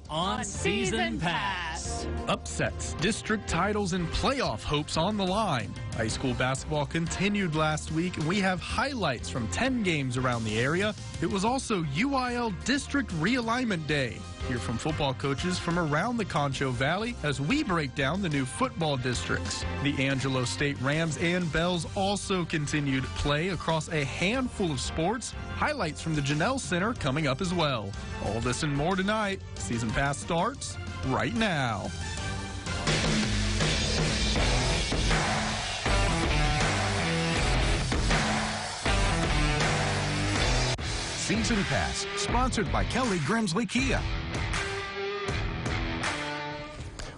on Season Pass. Upsets, district titles, and playoff hopes on the line. High school basketball continued last week, and we have highlights from 10 games around the area. It was also UIL District Realignment Day. Hear from football coaches from around the Concho Valley as we break down the new football districts. The Angelo State Rams and Bells also continued play across a handful of sports. Highlights from the Janelle Center coming up as well. All this and more tonight. Season Pass starts right now. Season Pass, sponsored by Kelly Grimsley Kia.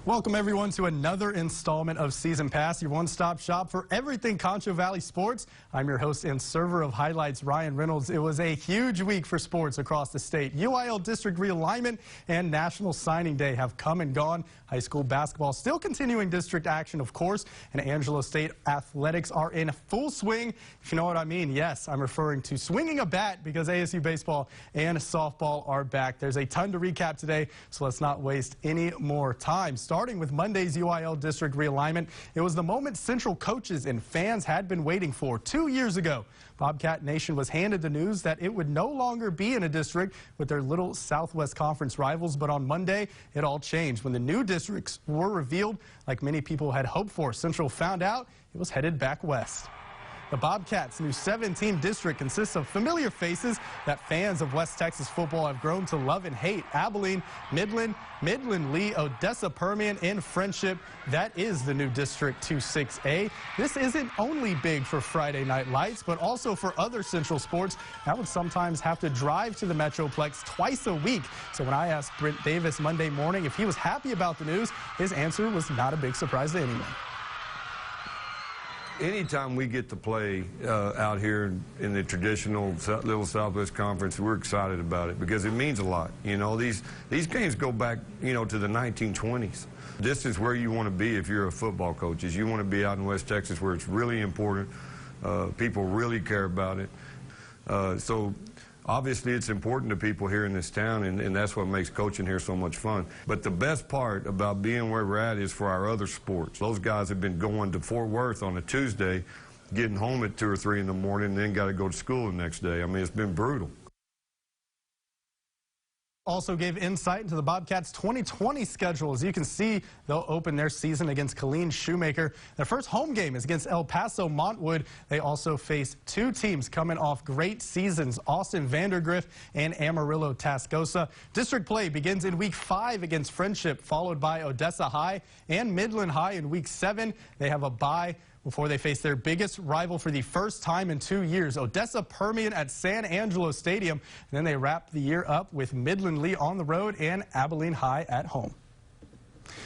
Welcome, everyone, to another installment of Season Pass, your one-stop shop for everything Concho Valley sports. I'm your host and server of highlights, Ryan Reynolds. It was a huge week for sports across the state. UIL District Realignment and National Signing Day have come and gone. High school basketball still continuing district action, of course, and Angelo State athletics are in full swing. If you know what I mean, yes, I'm referring to swinging a bat because ASU baseball and softball are back. There's a ton to recap today, so let's not waste any more time. Starting with Monday's UIL District Realignment, it was the moment Central coaches and fans had been waiting for 2 years ago. Bobcat Nation was handed the news that it would no longer be in a district with their little Southwest Conference rivals, but on Monday, it all changed when the new districts were revealed. Like many people had hoped for, Central found out it was headed back west. The Bobcats' new 17 district consists of familiar faces that fans of West Texas football have grown to love and hate. Abilene, Midland, Lee, Odessa, Permian, and Friendship. That is the new District 26A. This isn't only big for Friday Night Lights, but also for other Central sports that would sometimes have to drive to the Metroplex twice a week. So when I asked Brent Davis Monday morning if he was happy about the news, his answer was not a big surprise to anyone. Anytime we get to play out here in the traditional little Southwest Conference, we're excited about it because it means a lot. You know, these games go back, you know, to the 1920s. This is where you want to be if you're a football coach. Is you want to be out in West Texas where it's really important. People really care about it. So obviously it's important to people here in this town, and that's what makes coaching here so much fun. But the best part about being where we're at is for our other sports. Those guys have been going to Fort Worth on a Tuesday, getting home at 2 or 3 in the morning, and then got to go to school the next day. I mean, it's been brutal. Also gave insight into the Bobcats' 2020 schedule. As you can see, they'll open their season against Colleen Shoemaker. Their first home game is against El Paso Montwood. They also face 2 teams coming off great seasons, Austin Vandergrift and Amarillo Tascosa. District play begins in week 5 against Friendship, followed by Odessa High and Midland High in week 7. They have a bye before they face their biggest rival for the first time in 2 years, Odessa Permian at San Angelo Stadium. And then they wrap the year up with Midland Lee on the road and Abilene High at home.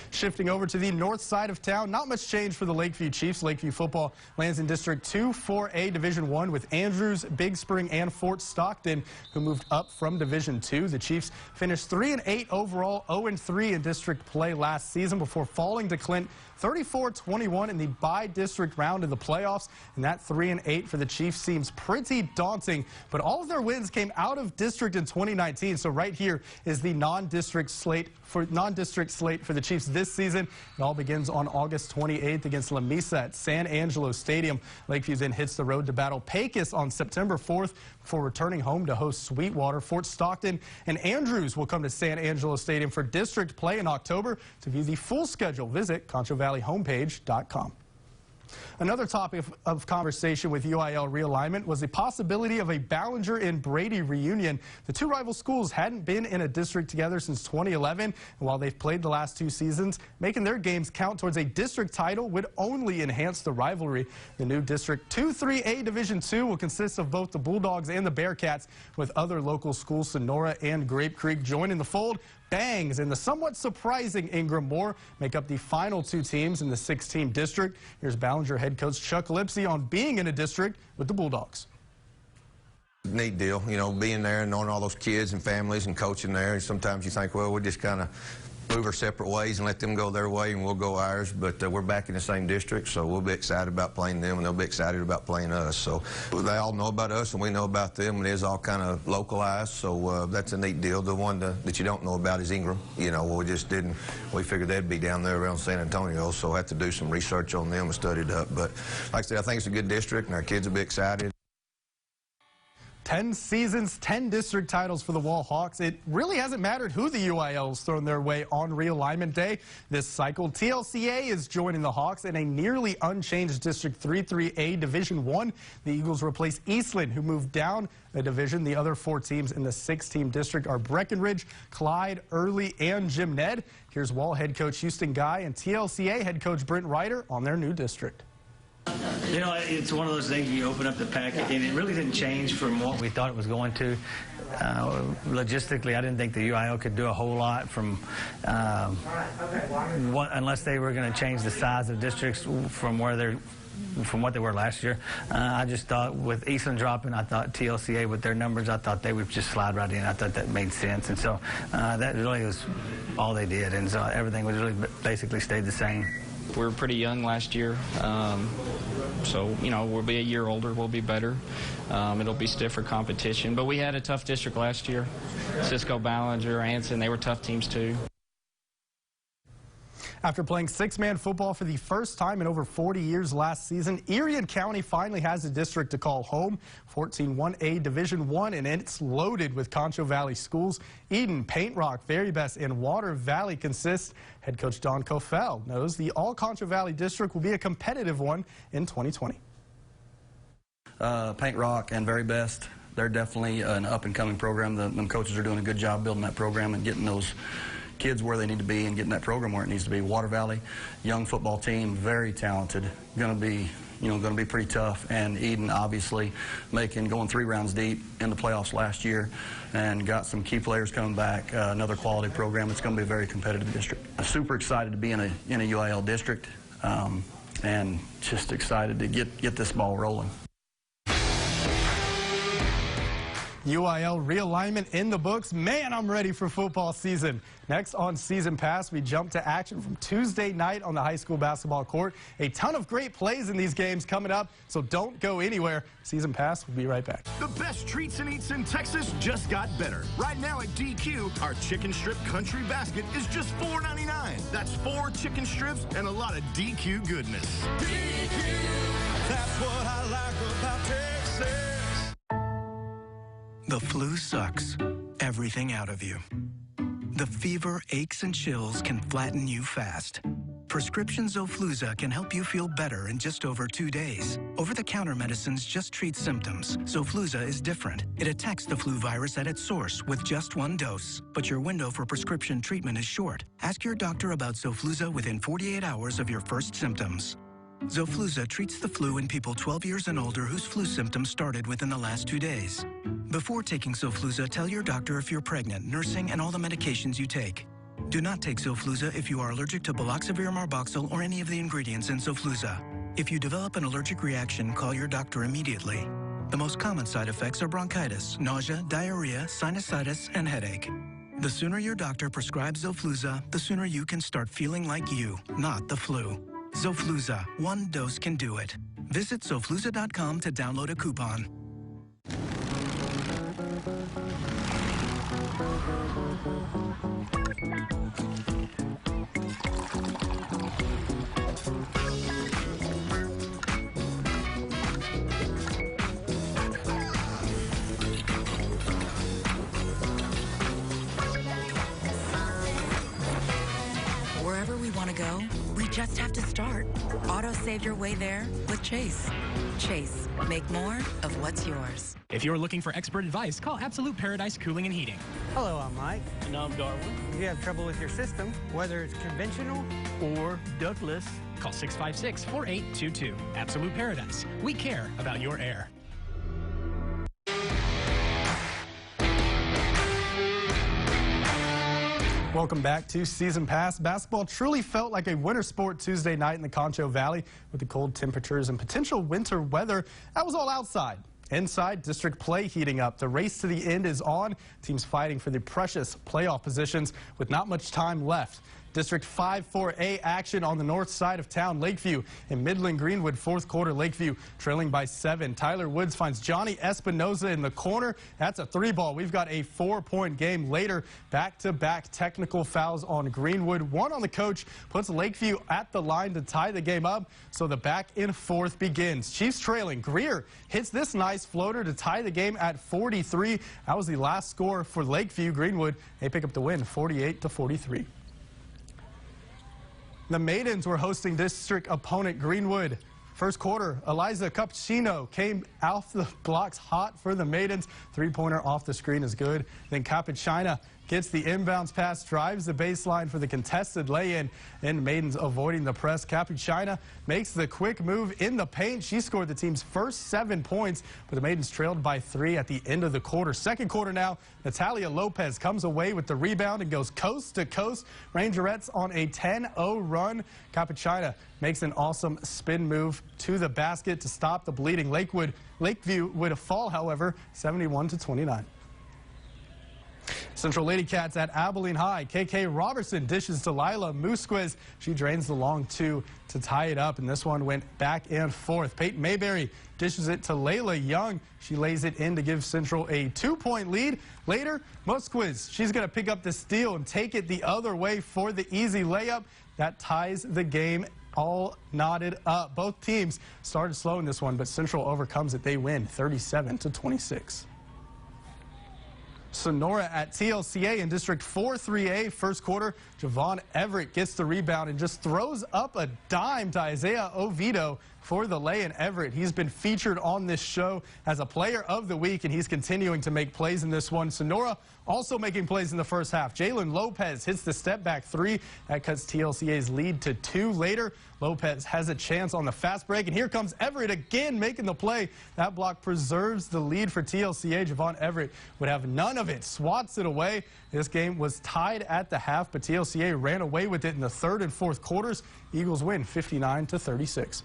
Shifting over to the north side of town, not much change for the Lakeview Chiefs. Lakeview football lands in District 2-4A Division I with Andrews, Big Spring, and Fort Stockton, who moved up from Division II. The Chiefs finished 3-8 overall, 0-3 in district play last season before falling to Clint 34-21 in the by-district round of the playoffs. And that 3-8 for the Chiefs seems pretty daunting, but all of their wins came out of district in 2019. So right here is the non-district slate for the Chiefs this season. It all begins on August 28th against La Mesa at San Angelo Stadium. Lakeview then hits the road to battle Pecos on September 4th before returning home to host Sweetwater. Fort Stockton and Andrews will come to San Angelo Stadium for district play in October. To view the full schedule, visit ConchoValleyHomepage.com. Another topic of conversation with UIL realignment was the possibility of a Ballinger and Brady reunion. The 2 rival schools hadn't been in a district together since 2011, and while they've played the last 2 seasons, making their games count towards a district title would only enhance the rivalry. The new District 2-3A Division II will consist of both the Bulldogs and the Bearcats, with other local schools, Sonora and Grape Creek, joining the fold. Bangs and the somewhat surprising Ingram Moore make up the final 2 teams in the 6-team district. Here's Ballinger head coach Chuck Lipsy on being in a district with the Bulldogs. Neat deal, you know, being there and knowing all those kids and families and coaching there. Sometimes you think, well, we just kind of move our separate ways and let them go their way and we'll go ours. But we're back in the same district, so we'll be excited about playing them and they'll be excited about playing us. So they all know about us and we know about them, and it is all kind of localized, so that's a neat deal. The one that you don't know about is Ingram. You know, we figured they'd be down there around San Antonio, so I had to do some research on them and study it up. But like I said, I think it's a good district and our kids will be excited. 10 seasons, 10 district titles for the Wall Hawks. It really hasn't mattered who the UIL's thrown their way on realignment day this cycle. TLCA is joining the Hawks in a nearly unchanged District 3-3A Division I. The Eagles replace Eastland, who moved down a division. The other 4 teams in the 6-team district are Breckenridge, Clyde, Early, and Jim Ned. Here's Wall head coach Houston Guy and TLCA head coach Brent Ryder on their new district. You know, it's one of those things you open up the packet, and it really didn't change from what we thought it was going to. Logistically, I didn't think the UIL could do a whole lot from unless they were going to change the size of districts from what they were last year. I just thought with Eastland dropping, I thought TLCA with their numbers, I thought they would just slide right in. I thought that made sense, and so that really was all they did, and so everything was really basically stayed the same. We were pretty young last year, so, you know, we'll be a year older, we'll be better. It'll be stiffer competition, but we had a tough district last year. Cisco, Ballinger, Anson, they were tough teams too. After playing 6-man football for the first time in over 40 years last season, Erie County finally has a district to call home. 14-1A Division I, and it's loaded with Concho Valley schools. Eden, Paint Rock, Very Best, and Water Valley consist. Head coach Don Cofell knows the all-Concho Valley district will be a competitive one in 2020. Paint Rock and Very Best, they're definitely an up-and-coming program. The coaches are doing a good job building that program and getting those kids where they need to be and getting that program where it needs to be. Water Valley, young football team, very talented, going to be pretty tough. And Eden, obviously, going 3 rounds deep in the playoffs last year, and got some key players coming back. Another quality program. It's going to be a very competitive district. I'm super excited to be in a UIL district, and just excited to get this ball rolling. UIL realignment in the books. Man, I'm ready for football season. Next on Season Pass, we jump to action from Tuesday night on the high school basketball court. A ton of great plays in these games coming up, so don't go anywhere. Season Pass will be right back. The best treats and eats in Texas just got better. Right now at DQ, our chicken strip country basket is just $4.99. That's 4 chicken strips and a lot of DQ goodness. DQ, that's what I like about Texas. The flu sucks everything out of you. The fever, aches, and chills can flatten you fast. Prescription Xofluza can help you feel better in just over 2 days. Over-the-counter medicines just treat symptoms. Xofluza is different. It attacks the flu virus at its source with just 1 dose. But your window for prescription treatment is short. Ask your doctor about Xofluza within 48 hours of your first symptoms. Xofluza treats the flu in people 12 years and older whose flu symptoms started within the last 2 days. Before taking Xofluza, tell your doctor if you're pregnant, nursing, and all the medications you take. Do not take Xofluza if you are allergic to baloxavir marboxyl or any of the ingredients in Xofluza. If you develop an allergic reaction, call your doctor immediately. The most common side effects are bronchitis, nausea, diarrhea, sinusitis, and headache. The sooner your doctor prescribes Xofluza, the sooner you can start feeling like you, not the flu. Xofluza, 1 dose can do it. Visit Xofluza.com to download a coupon. Wherever we want to go, we just have to start. Auto save your way there with Chase. Chase, make more of what's yours. If you're looking for expert advice, call Absolute Paradise Cooling and Heating. Hello, I'm Mike. And I'm Darwin. If you have trouble with your system, whether it's conventional or ductless, call 656-4822. Absolute Paradise. We care about your air. Welcome back to Season Pass. Basketball truly felt like a winter sport Tuesday night in the Concho Valley with the cold temperatures and potential winter weather. That was all outside. Inside, district play heating up. The race to the end is on. Teams fighting for the precious playoff positions with not much time left. District 5-4A action on the north side of town. Lakeview and Midland Greenwood, fourth quarter. Lakeview trailing by 7. Tyler Woods finds Johnny Espinoza in the corner. That's a 3-ball. We've got a 4-point game later. Back-to-back technical fouls on Greenwood. One on the coach puts Lakeview at the line to tie the game up. So the back and forth begins. Chiefs trailing. Greer hits this nice floater to tie the game at 43. That was the last score for Lakeview. Greenwood, they pick up the win, 48-43. The Maidens were hosting district opponent Greenwood. First quarter, Eliza Cappuccino came off the blocks hot for the Maidens. 3-pointer off the screen is good. Then Cappuccino gets the inbounds pass, drives the baseline for the contested lay-in, and Maidens avoiding the press. Cappuccino makes the quick move in the paint. She scored the team's first 7 points, but the Maidens trailed by 3 at the end of the quarter. Second quarter now, Natalia Lopez comes away with the rebound and goes coast to coast. Rangerettes on a 10-0 run. Cappuccino makes an awesome spin move to the basket to stop the bleeding. Lakeview would fall, however, 71-29. Central Lady Cats at Abilene High. KK Robertson dishes to Lila Musquez. She drains the long 2 to tie it up, and this one went back and forth. Peyton Mayberry dishes it to Layla Young. She lays it in to give Central a 2-point lead. Later, Musquez, she's going to pick up the steal and take it the other way for the easy layup. That ties the game all knotted up. Both teams started slow in this one, but Central overcomes it. They win 37-26. Sonora at TLCA in District 4-3A. First quarter, Javon Everett gets the rebound and just throws up a dime to Isaiah Oviedo for the lay-in. Everett, he's been featured on this show as a player of the week, and he's continuing to make plays in this one. Sonora also making plays in the first half. Jalen Lopez hits the step-back 3. That cuts TLCA's lead to 2 later. Lopez has a chance on the fast break, and here comes Everett again making the play. That block preserves the lead for TLCA. Javon Everett would have none of it, swats it away. This game was tied at the half, but TLCA ran away with it in the third and fourth quarters. Eagles win 59-36.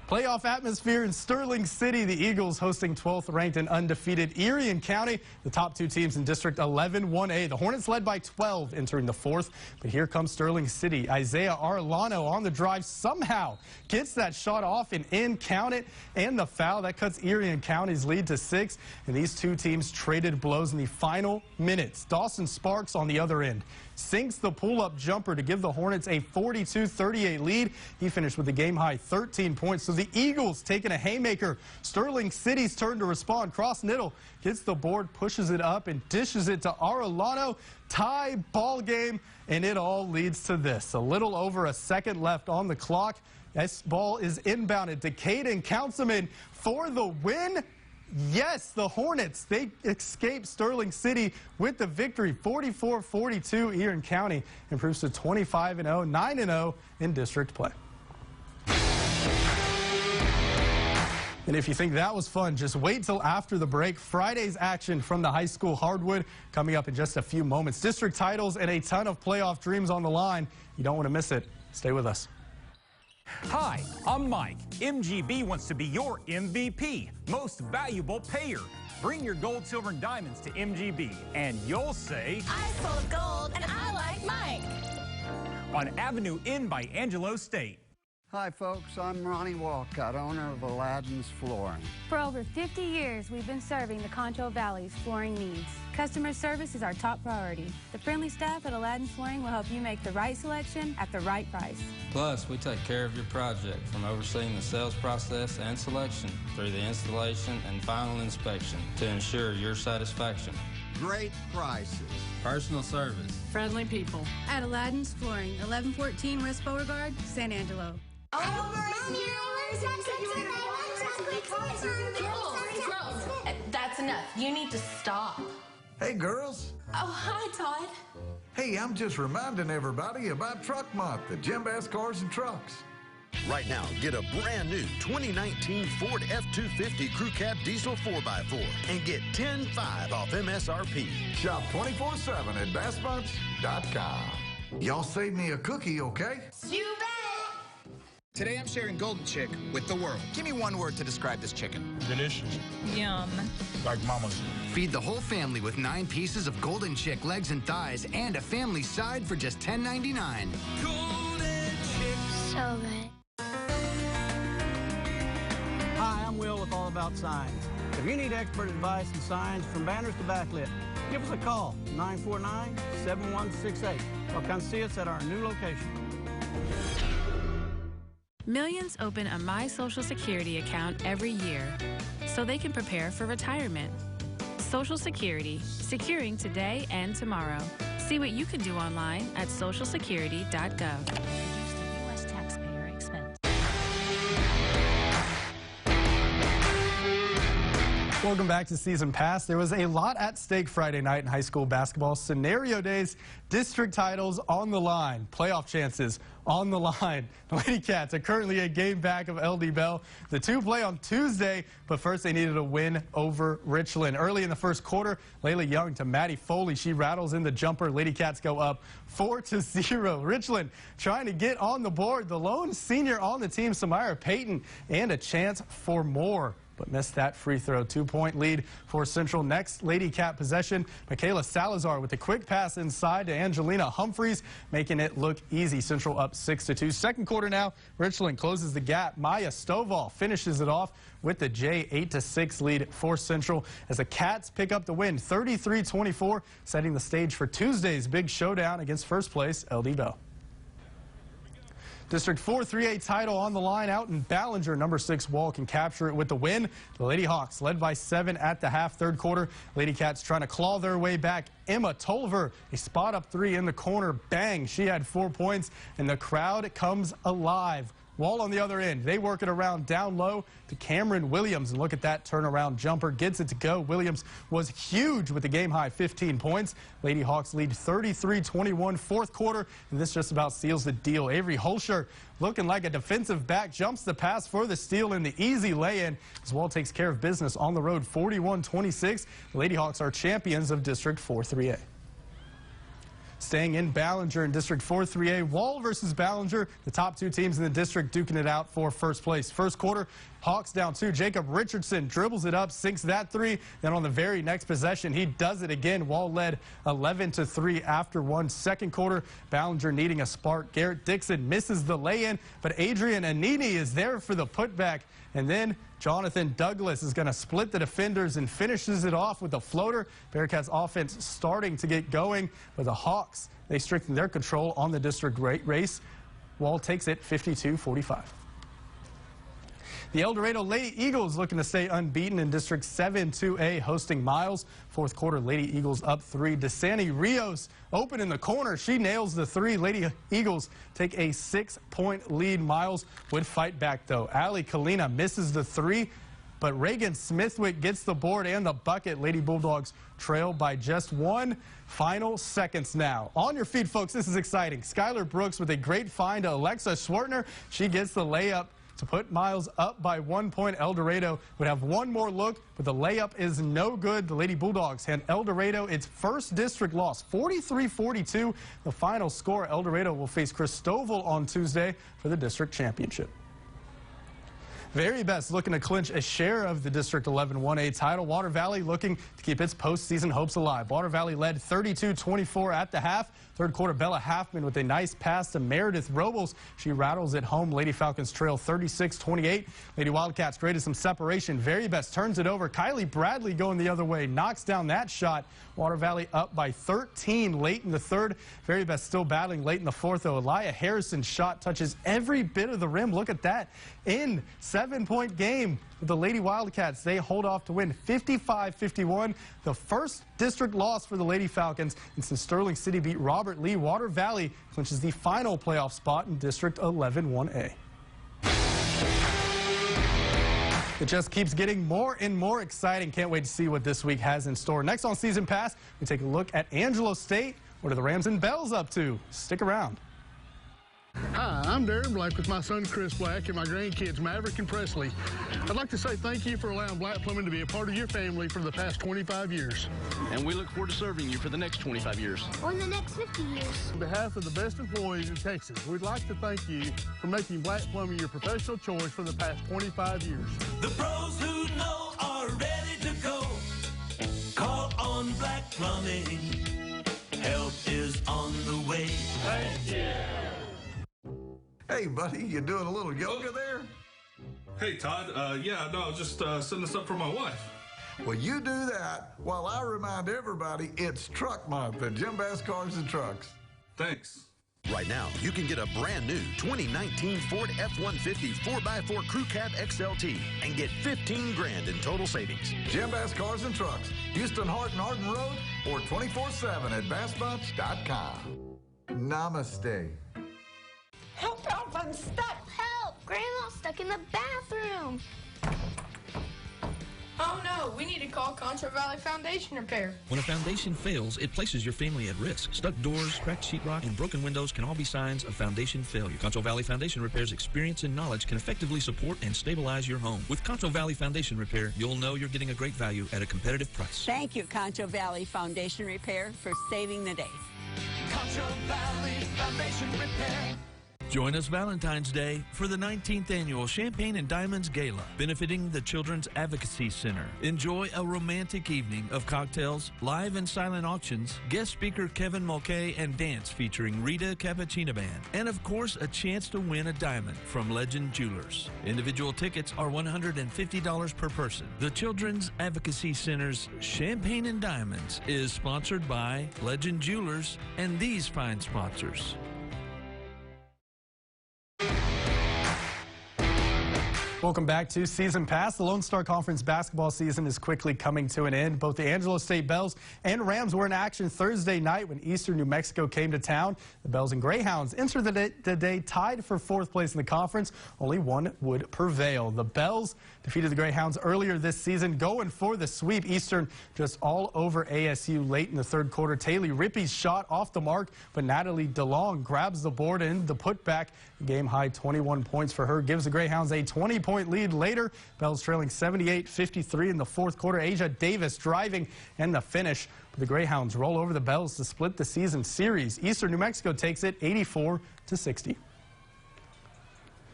Playoff atmosphere in Sterling City. The Eagles hosting 12th ranked and undefeated Erie County. The top 2 teams in District 11-1A. The Hornets led by 12 entering the fourth. But here comes Sterling City. Isaiah Arlano on the drive somehow gets that shot off and in, count it, and the foul. That cuts Erie County's lead to 6. And these 2 teams traded blows in the final minutes. Dawson Sparks on the other end sinks the pull-up jumper to give the Hornets a 42-38 lead. He finished with a game-high 13 points. So the Eagles taking a haymaker. Sterling City's turn to respond. Cross Niddle gets the board, pushes it up, and dishes it to Arellano. Tie ball game, and it all leads to this. A little over a second left on the clock. This ball is inbounded to Caden Councilman for the win. Yes, the Hornets, they escape Sterling City with the victory. 44-42. Erie County improves to 25-0, 9-0 in district play. And if you think that was fun, just wait till after the break. Friday's action from the high school hardwood coming up in just a few moments. District titles and a ton of playoff dreams on the line. You don't want to miss it. Stay with us. Hi, I'm Mike. MGB wants to be your MVP, most valuable payer. Bring your gold, silver, and diamonds to MGB, and you'll say, I sold gold, and I like Mike. On Avenue N by Angelo State. Hi, folks. I'm Ronnie Walcott, owner of Aladdin's Flooring. For over 50 years, we've been serving the Concho Valley's flooring needs. Customer service is our top priority. The friendly staff at Aladdin's Flooring will help you make the right selection at the right price. Plus, we take care of your project from overseeing the sales process and selection through the installation and final inspection to ensure your satisfaction. Great prices. Personal service. Friendly people. At Aladdin's Flooring, 1114 West Beauregard, San Angelo. That's enough. You need to stop. Hey, girls. Oh, hi, Todd. Hey, I'm just reminding everybody about Truck Month at Jim Bass Cars and Trucks. Right now, get a brand new 2019 Ford F-250 Crew Cab Diesel 4x4 and get $10,500 off MSRP. Shop 24/7 at BassBunch.com. Y'all save me a cookie, okay? You bet. Today I'm sharing Golden Chick with the world. Give me one word to describe this chicken. Delicious. Yum. Like mama's. Feed the whole family with 9 pieces of Golden Chick legs and thighs and a family side for just $10.99. Golden Chick. So good. Hi, I'm Will with All About Signs. If you need expert advice and signs from banners to backlit, give us a call, 949-7168, or come see us at our new location. Millions open a My Social Security account every year so they can prepare for retirement. Social Security, securing today and tomorrow. See what you can do online at socialsecurity.gov. U.S. taxpayer expense. Welcome back to Season Pass. There was a lot at stake Friday night in high school basketball. Scenario days, district titles on the line, playoff chances on the line. The Lady Cats are currently a game back of LD Bell. The two play on Tuesday, but first they needed a win over Richland. Early in the first quarter, Layla Young to Maddie Foley. She rattles in the jumper. Lady Cats go up 4-0. Richland trying to get on the board. The lone senior on the team, Samira Payton, and a chance for more, but missed that free throw. 2-point lead for Central. Next Lady Cat possession, Michaela Salazar with a quick pass inside to Angelina Humphreys, making it look easy. Central up 6-2. Second quarter now, Richland closes the gap. Maya Stovall finishes it off with the J 8-6 lead for Central as the Cats pick up the win 33-24, setting the stage for Tuesday's big showdown against first place LD Bell. District 4 3A title on the line out in Ballinger. Number 6 Wall can capture it with the win. The Lady Hawks led by 7 at the half. Third quarter, Lady Cats trying to claw their way back. Emma Tolver, a spot up 3 in the corner. Bang, she had 4 points, and the crowd comes alive. Wall on the other end, they work it around down low to Cameron Williams, and look at that turnaround jumper, gets it to go. Williams was huge with the game high 15 points. Lady Hawks lead 33-21 fourth quarter, and this just about seals the deal. Avery Holscher, looking like a defensive back, jumps the pass for the steal in the easy lay-in as Wall takes care of business on the road 41-26. The Lady Hawks are champions of District 4 3A. Staying in Ballinger in District 4 3A, Wall versus Ballinger, the top 2 teams in the district duking it out for first place. First quarter, Hawks down 2. Jacob Richardson dribbles it up, sinks that 3. Then on the very next possession, he does it again. Wall led 11-3 after 1. Second quarter, Ballinger needing a spark. Garrett Dixon misses the lay-in, but Adrian Anini is there for the putback. And then Jonathan Douglas is going to split the defenders and finishes it off with a floater. Bearcats offense starting to get going, but the Hawks, they strengthen their control on the district race. Wall takes it 52-45. The El Dorado Lady Eagles looking to stay unbeaten in District 7 2A, hosting Miles. Fourth quarter, Lady Eagles up 3. Desani Rios open in the corner. She nails the 3. Lady Eagles take a 6-point lead. Miles would fight back, though. Allie Kalina misses the 3, but Reagan Smithwick gets the board and the bucket. Lady Bulldogs trail by just 1. Final seconds now. On your feet, folks. This is exciting. Skylar Brooks with a great find to Alexa Schwartner. She gets the layup to put Miles up by 1 point. El Dorado would have one more look, but the layup is no good. The Lady Bulldogs hand El Dorado its first district loss, 43-42. The final score, El Dorado will face Cristobal on Tuesday for the district championship. Very best looking to clinch a share of the District 11 1A title. Water Valley looking to keep its postseason hopes alive. Water Valley led 32-24 at the half. Third quarter, Bella Halfman with a nice pass to Meredith Robles. She rattles it home. Lady Falcons trail 36-28. Lady Wildcats created some separation. Very best turns it over. Kylie Bradley going the other way, knocks down that shot. Water Valley up by 13 late in the third. Very best still battling late in the fourth, though. Elia Harrison's shot touches every bit of the rim. Look at that. In 7-point game with the Lady Wildcats, they hold off to win 55-51. The first district loss for the Lady Falcons. And since Sterling City beat Robert Lee, Water Valley clinches the final playoff spot in District 11 1A. It just keeps getting more and more exciting. Can't wait to see what this week has in store. Next on Season Pass, we take a look at Angelo State. What are the Rams and Bells up to? Stick around. Hi, I'm Darren Black with my son Chris Black and my grandkids Maverick and Presley. I'd like to say thank you for allowing Black Plumbing to be a part of your family for the past 25 years. And we look forward to serving you for the next 25 years. Or the next 50 years. On behalf of the best employees in Texas, we'd like to thank you for making Black Plumbing your professional choice for the past 25 years. The pros who know are ready to go. Call on Black Plumbing. Help is on the way. Thank you. Hey, buddy, you doing a little yoga there? Hey, Todd. Yeah, no, just setting this up for my wife. Well, you do that while I remind everybody it's Truck Month at Jim Bass Cars and Trucks. Thanks. Right now, you can get a brand new 2019 Ford F-150 4x4 Crew Cab XLT and get $15 grand in total savings. Jim Bass Cars and Trucks, Houston, Hart, and Arden Road, or 24/7 at BassBunch.com. Namaste. Help, I'm stuck. Help, Grandma's stuck in the bathroom. Oh no, we need to call Concho Valley Foundation Repair. When a foundation fails, it places your family at risk. Stuck doors, cracked sheetrock, and broken windows can all be signs of foundation failure. Concho Valley Foundation Repair's experience and knowledge can effectively support and stabilize your home. With Concho Valley Foundation Repair, you'll know you're getting a great value at a competitive price. Thank you, Concho Valley Foundation Repair, for saving the day. Concho Valley Foundation Repair. Join us Valentine's Day for the 19th annual Champagne and Diamonds Gala, benefiting the Children's Advocacy Center. Enjoy a romantic evening of cocktails, live and silent auctions, guest speaker Kevin Mulcahy, and dance featuring Rita Cappuccino Band. And of course, a chance to win a diamond from Legend Jewelers. Individual tickets are $150 per person. The Children's Advocacy Center's Champagne and Diamonds is sponsored by Legend Jewelers and these fine sponsors. Welcome back to Season Pass. The Lone Star Conference basketball season is quickly coming to an end. Both the Angelo State Bells and Rams were in action Thursday night when Eastern New Mexico came to town. The Bells and Greyhounds entered the day tied for 4th place in the conference. Only one would prevail. The Bells defeated the Greyhounds earlier this season, going for the sweep. Eastern just all over ASU late in the third quarter. Taylor Rippey's shot off the mark, but Natalie DeLong grabs the board and the putback. Game high 21 points for her gives the Greyhounds a 20-point lead later. Bells trailing 78-53 in the fourth quarter. Asia Davis driving and the finish. But the Greyhounds roll over the Bells to split the season series. Eastern New Mexico takes it 84-60.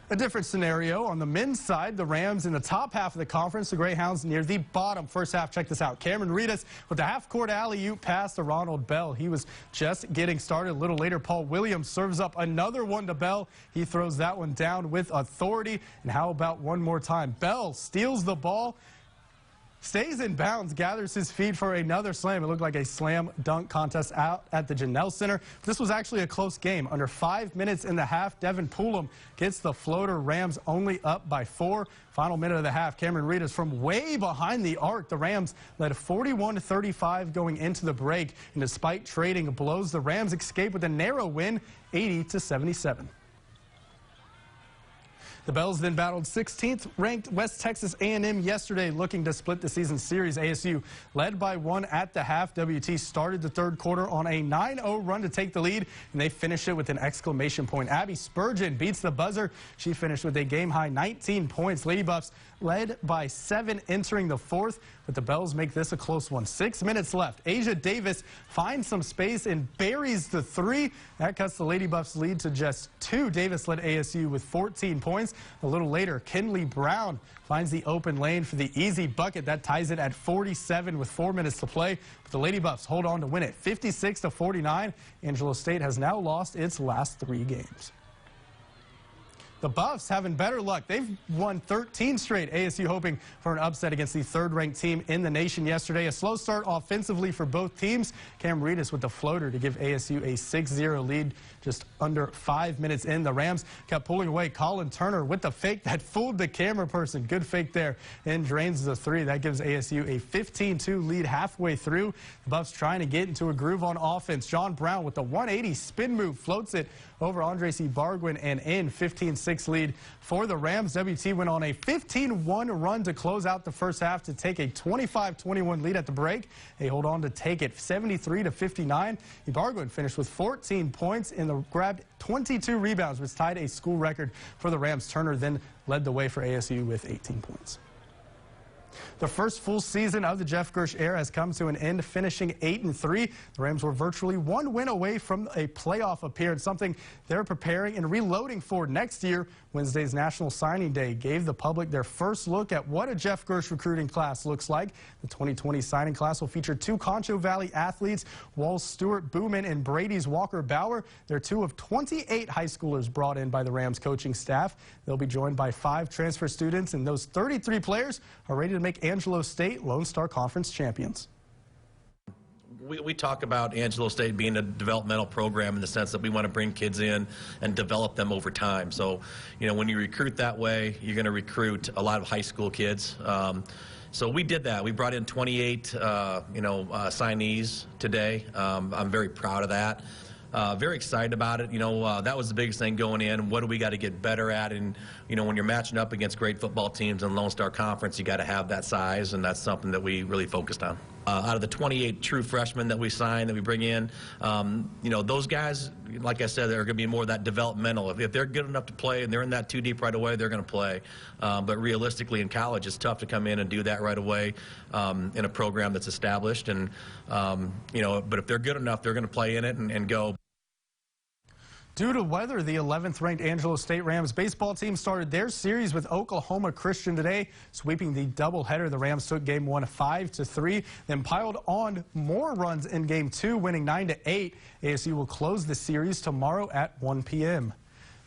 A different scenario on the men's side. The Rams in the top half of the conference. The Greyhounds near the bottom. First half, check this out. Cameron Reedus with the half-court alley-oop pass to Ronald Bell. He was just getting started. A little later, Paul Williams serves up another one to Bell. He throws that one down with authority. And how about one more time? Bell steals the ball, stays in bounds, gathers his feet for another slam. It looked like a slam dunk contest out at the Janelle Center. This was actually a close game. Under 5 minutes in the half, Devin Poolum gets the floater. Rams only up by 4. Final minute of the half, Cameron Reedus from way behind the arc. The Rams led 41-35 going into the break. And despite trading blows, the Rams escape with a narrow win, 80-77. The Bells then battled 16th ranked West Texas A&M yesterday, looking to split the season series. ASU led by 1 at the half. WT started the third quarter on a 9-0 run to take the lead, and they finished it with an exclamation point. Abby Spurgeon beats the buzzer. She finished with a game-high 19 points. Lady Buffs led by 7 entering the fourth, but the Bells make this a close one. 6 minutes left. Asia Davis finds some space and buries the 3. That cuts the Lady Buffs lead to just 2. Davis led ASU with 14 points. A little later, Kinley Brown finds the open lane for the easy bucket. That ties it at 47 with 4 minutes to play. But the Lady Buffs hold on to win it 56-49. Angelo State has now lost its last 3 games. The Buffs having better luck. They've won 13 straight. ASU hoping for an upset against the third-ranked team in the nation yesterday. A slow start offensively for both teams. Cam Reedus with the floater to give ASU a 6-0 lead just under 5 minutes in. The Rams kept pulling away. Colin Turner with the fake that fooled the camera person. Good fake there and drains the 3. That gives ASU a 15-2 lead halfway through. The Buffs trying to get into a groove on offense. John Brown with the 180 spin move floats it over Andre C. Bargwin and in. 15-6 6 lead for the Rams. WT went on a 15-1 run to close out the first half to take a 25-21 lead at the break. They hold on to take it 73-59. Ibarguen finished with 14 points and grabbed 22 rebounds, which tied a school record for the Rams. Turner then led the way for ASU with 18 points. The first full season of the Jeff Gersh era has come to an end, finishing 8-3. The Rams were virtually one win away from a playoff appearance, something they're preparing and reloading for next year. Wednesday's National Signing Day gave the public their first look at what a Jeff Gersh recruiting class looks like. The 2020 signing class will feature 2 Concho Valley athletes, Walls Stewart Booman and Brady's Walker Bauer. They're 2 of 28 high schoolers brought in by the Rams coaching staff. They'll be joined by 5 transfer students, and those 33 players are ready to make Angelo State Lone Star Conference champions. We talk about Angelo State being a developmental program in the sense that we want to bring kids in and develop them over time. So, you know, when you recruit that way, you're going to recruit a lot of high school kids. So we did that. We brought in 28, signees today. I'm very proud of that. Very excited about it. You know, that was the biggest thing going in. What do we got to get better at? And, you know, when you're matching up against great football teams in Lone Star Conference, you got to have that size, and that's something that we really focused on. Out of the 28 true freshmen that we signed, that we bring in, you know, those guys, like I said, they're going to be more of that developmental. If they're good enough to play and they're in that 2 deep right away, they're going to play. But realistically, in college, it's tough to come in and do that right away in a program that's established. And, you know, but if they're good enough, they're going to play in it and go. Due to weather, the 11th-ranked Angelo State Rams baseball team started their series with Oklahoma Christian today, sweeping the doubleheader. The Rams took Game 1 5-3, then piled on more runs in Game 2, winning 9-8. ASU will close the series tomorrow at 1 p.m.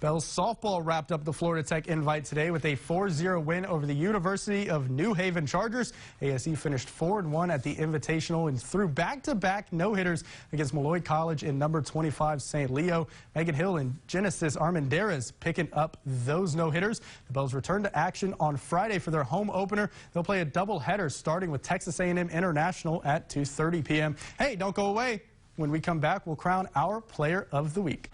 Bell's softball wrapped up the Florida Tech Invite today with a 4-0 win over the University of New Haven Chargers. ASU finished 4-1 at the Invitational and threw back-to-back no-hitters against Molloy College and number 25 St. Leo. Megan Hill and Genesis Armendariz picking up those no-hitters. The Bells return to action on Friday for their home opener. They'll play a doubleheader starting with Texas A&M International at 2:30 p.m. Hey, don't go away. When we come back, we'll crown our Player of the Week.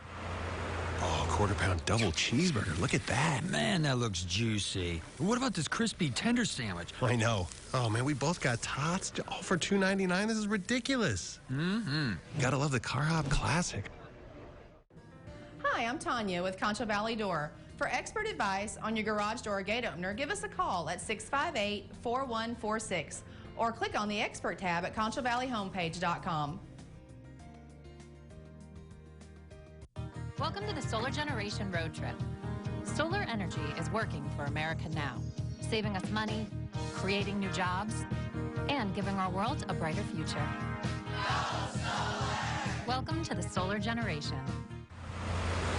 Oh, quarter-pound double cheeseburger. Look at that. Man, that looks juicy. What about this crispy tender sandwich? I know. Oh, man, we both got tots. All for $2.99. This is ridiculous. Mm-hmm. Gotta love the Car Hop Classic. Hi, I'm Tanya with Concho Valley Door. For expert advice on your garage door or gate opener, give us a call at 658-4146 or click on the Expert tab at ConchoValleyHomepage.com. Welcome to the Solar Generation Road Trip. Solar energy is working for America now, saving us money, creating new jobs, and giving our world a brighter future. Welcome to the Solar Generation.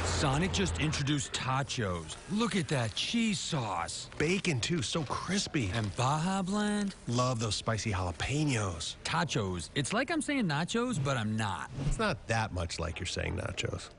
Sonic just introduced tachos. Look at that cheese sauce. Bacon, too, so crispy. And Baja Blend. Love those spicy jalapenos. Tachos. It's like I'm saying nachos, but I'm not. It's not that much like you're saying nachos.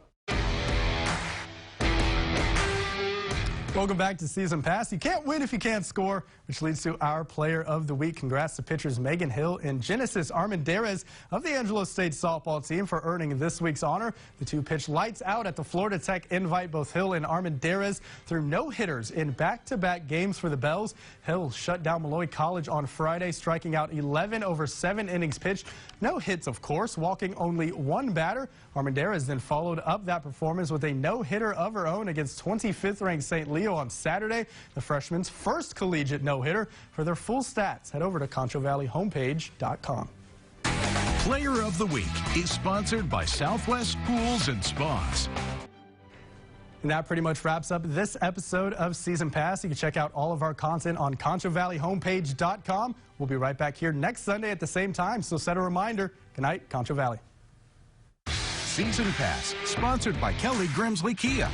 Welcome back to Season Pass. You can't win if you can't score, which leads to our Player of the Week. Congrats to pitchers Megan Hill and Genesis Armendariz of the Angelo State softball team for earning this week's honor. The two pitched lights out at the Florida Tech Invite. Both Hill and Armendariz threw no-hitters in back-to-back games for the Bells. Hill shut down Molloy College on Friday, striking out 11 over 7 innings pitched. No hits, of course, walking only 1 batter. Armendariz then followed up that performance with a no-hitter of her own against 25th-ranked St. Leo on Saturday, the freshman's first collegiate no-hitter. For their full stats, head over to ConchoValleyHomepage.com. Player of the Week is sponsored by Southwest Pools and Spas. And that pretty much wraps up this episode of Season Pass. You can check out all of our content on ConchoValleyHomepage.com. We'll be right back here next Sunday at the same time, so set a reminder. Good night, Concho Valley. Season Pass, sponsored by Kelly Grimsley Kia.